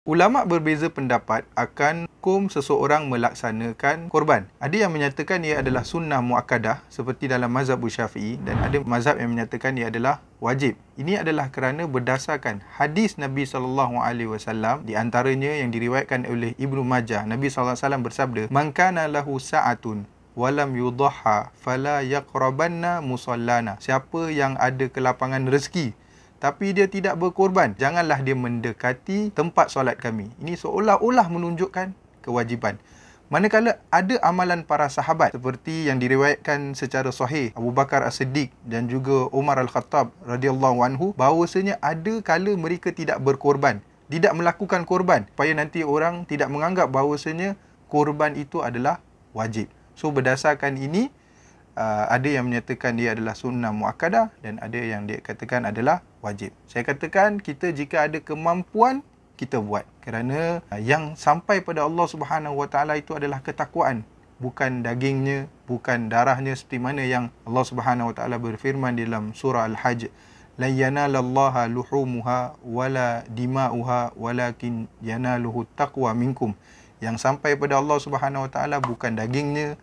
Ulama berbeza pendapat akan hukum seseorang melaksanakan korban. Ada yang menyatakan ia adalah sunnah muakkadah seperti dalam mazhab Syafi'i, dan ada mazhab yang menyatakan ia adalah wajib. Ini adalah kerana berdasarkan hadis Nabi SAW, di antaranya yang diriwayatkan oleh Ibnu Majah. Nabi SAW bersabda, "Man kana lahu sa'atun walam yudhha fala yaqrabanna musallana." Siapa yang ada kelapangan rezeki tapi dia tidak berkorban, janganlah dia mendekati tempat solat kami. Ini seolah-olah menunjukkan kewajipan. Manakala ada amalan para sahabat seperti yang diriwayatkan secara sahih Abu Bakar As-Siddiq dan juga Umar Al-Khattab radhiyallahu anhu, bahawasanya ada kala mereka tidak berkorban, tidak melakukan korban, supaya nanti orang tidak menganggap bahawasanya korban itu adalah wajib. So berdasarkan ini, ada yang menyatakan dia adalah sunnah muakkadah dan ada yang dia katakan adalah wajib. Saya katakan kita jika ada kemampuan, kita buat. Kerana yang sampai pada Allah Subhanahu Wa Taala itu adalah ketakwaan, bukan dagingnya, bukan darahnya, seperti mana yang Allah Subhanahu Wa Taala berfirman dalam surah Al-Hajj, "La yanalallaha luhumuha wala dima'uha walakin yanaluhu taqwa minkum." Yang sampai pada Allah Subhanahu Wa Taala bukan dagingnya,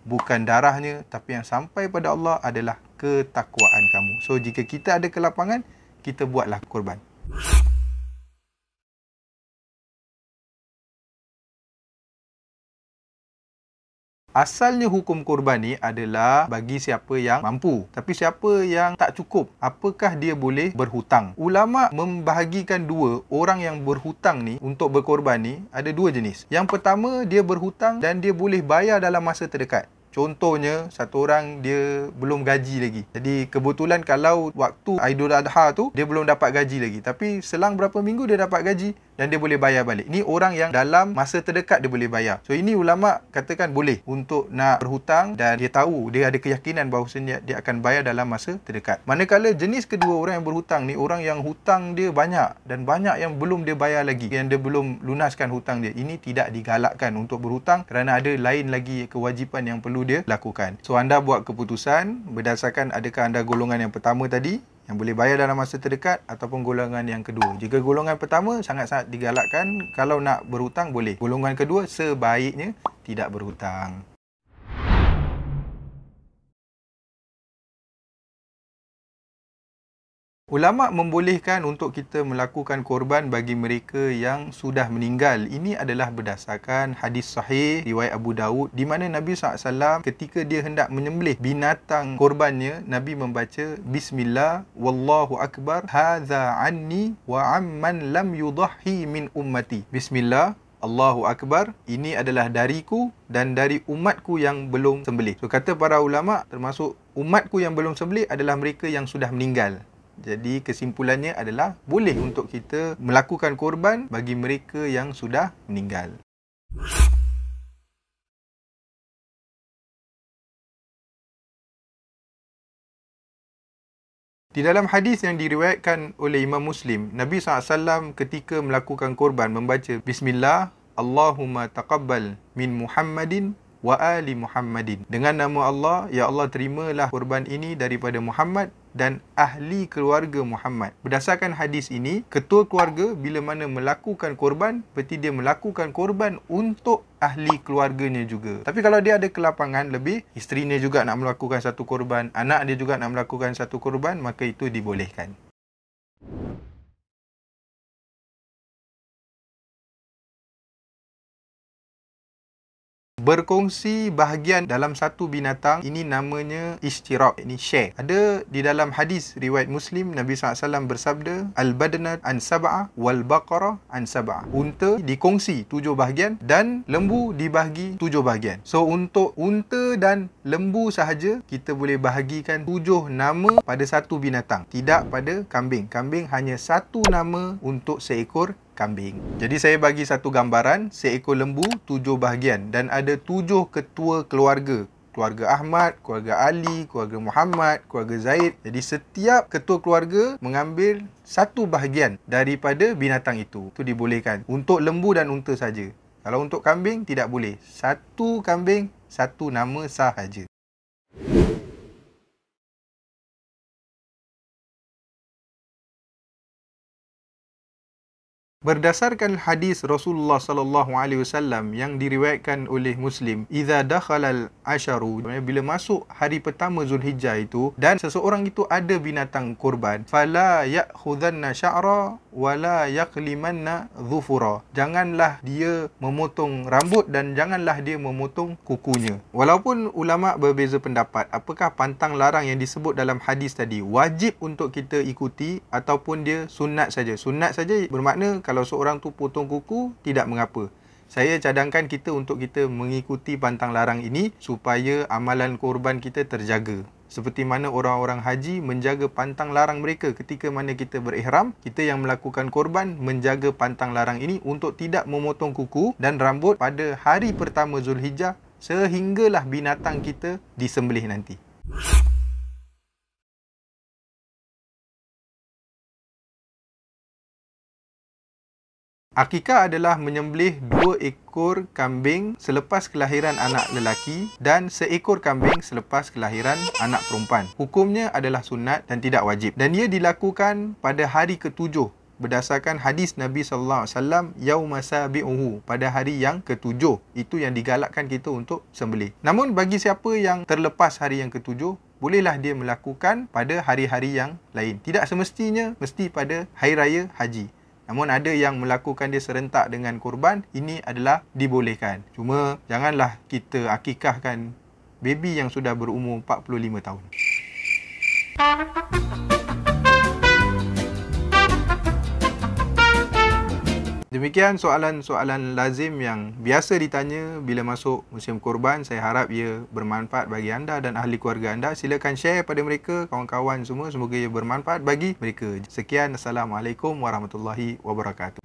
bukan darahnya, tapi yang sampai pada Allah adalah ketakwaan kamu. So jika kita ada kelapangan, kita buatlah korban. Asalnya hukum korban ni adalah bagi siapa yang mampu. Tapi siapa yang tak cukup, apakah dia boleh berhutang? Ulama membahagikan dua. Orang yang berhutang ni untuk berkorban ni ada dua jenis. Yang pertama, dia berhutang dan dia boleh bayar dalam masa terdekat. Contohnya, satu orang dia belum gaji lagi. Jadi kebetulan kalau waktu Aidil Adha tu dia belum dapat gaji lagi, tapi selang berapa minggu dia dapat gaji dan dia boleh bayar balik. Ini orang yang dalam masa terdekat dia boleh bayar. So ini ulama katakan boleh untuk nak berhutang dan dia tahu, dia ada keyakinan bahawasanya dia akan bayar dalam masa terdekat. Manakala jenis kedua orang yang berhutang ni, orang yang hutang dia banyak dan banyak yang belum dia bayar lagi, yang dia belum lunaskan hutang dia. Ini tidak digalakkan untuk berhutang kerana ada lain lagi kewajipan yang perlu dia lakukan. So anda buat keputusan berdasarkan adakah anda golongan yang pertama tadi yang boleh bayar dalam masa terdekat ataupun golongan yang kedua. Jika golongan pertama, sangat-sangat digalakkan kalau nak berhutang boleh. Golongan kedua, sebaiknya tidak berhutang. Ulama membolehkan untuk kita melakukan korban bagi mereka yang sudah meninggal. Ini adalah berdasarkan hadis sahih riwayat Abu Daud, di mana Nabi SAW ketika dia hendak menyembelih binatang korbannya, Nabi membaca Bismillah wallahu akbar hadza anni wa amman lam yudahhi min ummati. Bismillah, Allahu Akbar, ini adalah dariku dan dari umatku yang belum sembelih. So kata para ulama, termasuk umatku yang belum sembelih adalah mereka yang sudah meninggal. Jadi kesimpulannya adalah boleh untuk kita melakukan korban bagi mereka yang sudah meninggal. Di dalam hadis yang diriwayatkan oleh Imam Muslim, Nabi SAW ketika melakukan korban membaca Bismillah, Allahumma taqabbal min Muhammadin wa ali Muhammadin. Dengan nama Allah, ya Allah terimalah korban ini daripada Muhammad dan ahli keluarga Muhammad. Berdasarkan hadis ini, ketua keluarga bila mana melakukan korban, berarti dia melakukan korban untuk ahli keluarganya juga. Tapi kalau dia ada kelapangan lebih, isterinya juga nak melakukan satu korban, anak dia juga nak melakukan satu korban, maka itu dibolehkan. Berkongsi bahagian dalam satu binatang, ini namanya ishtirak, ini share. Ada di dalam hadis riwayat Muslim, Nabi SAW bersabda, Al-badnat an sab'ah wal baqarah an sab'ah. Unta dikongsi 7 bahagian dan lembu dibahagi 7 bahagian. So untuk unta dan lembu sahaja kita boleh bahagikan 7 nama pada satu binatang, tidak pada kambing. Kambing hanya satu nama untuk seekor kambing. Jadi saya bagi satu gambaran, seekor lembu 7 bahagian dan ada 7 ketua keluarga. Keluarga Ahmad, keluarga Ali, keluarga Muhammad, keluarga Zaid. Jadi setiap ketua keluarga mengambil satu bahagian daripada binatang itu. Itu dibolehkan untuk lembu dan unta saja. Kalau untuk kambing tidak boleh. Satu kambing, satu nama sahaja. Berdasarkan hadis Rasulullah sallallahu alaihi wasallam yang diriwayatkan oleh Muslim, idza dakhalal asharu, bila masuk hari pertama Zulhijjah itu dan seseorang itu ada binatang kurban, fala ya'khudhanna sya'ra wala yaqlimanna dhufura. Janganlah dia memotong rambut dan janganlah dia memotong kukunya. Walaupun ulama berbeza pendapat apakah pantang larang yang disebut dalam hadis tadi wajib untuk kita ikuti ataupun dia sunat saja. Sunat saja bermakna kalau seorang tu potong kuku, tidak mengapa. Saya cadangkan kita untuk kita mengikuti pantang larang ini supaya amalan korban kita terjaga. Seperti mana orang-orang haji menjaga pantang larang mereka ketika mana kita berihram, kita yang melakukan korban menjaga pantang larang ini untuk tidak memotong kuku dan rambut pada hari pertama Zulhijjah sehinggalah binatang kita disembelih nanti. Akikah adalah menyembelih 2 ekor kambing selepas kelahiran anak lelaki dan seekor kambing selepas kelahiran anak perempuan. Hukumnya adalah sunat dan tidak wajib. Dan ia dilakukan pada hari ke-7 berdasarkan hadis Nabi SAW, yauma sabi'uhu, pada hari yang ke-7. Itu yang digalakkan kita untuk sembelih. Namun bagi siapa yang terlepas hari yang ke-7, bolehlah dia melakukan pada hari-hari yang lain. Tidak semestinya mesti pada hari raya haji. Namun ada yang melakukan dia serentak dengan korban, ini adalah dibolehkan. Cuma janganlah kita akikahkan baby yang sudah berumur 45 tahun. Demikian soalan-soalan lazim yang biasa ditanya bila masuk musim korban. Saya harap ia bermanfaat bagi anda dan ahli keluarga anda. Silakan share pada mereka, kawan-kawan semua. Semoga ia bermanfaat bagi mereka. Sekian, Assalamualaikum warahmatullahi wabarakatuh.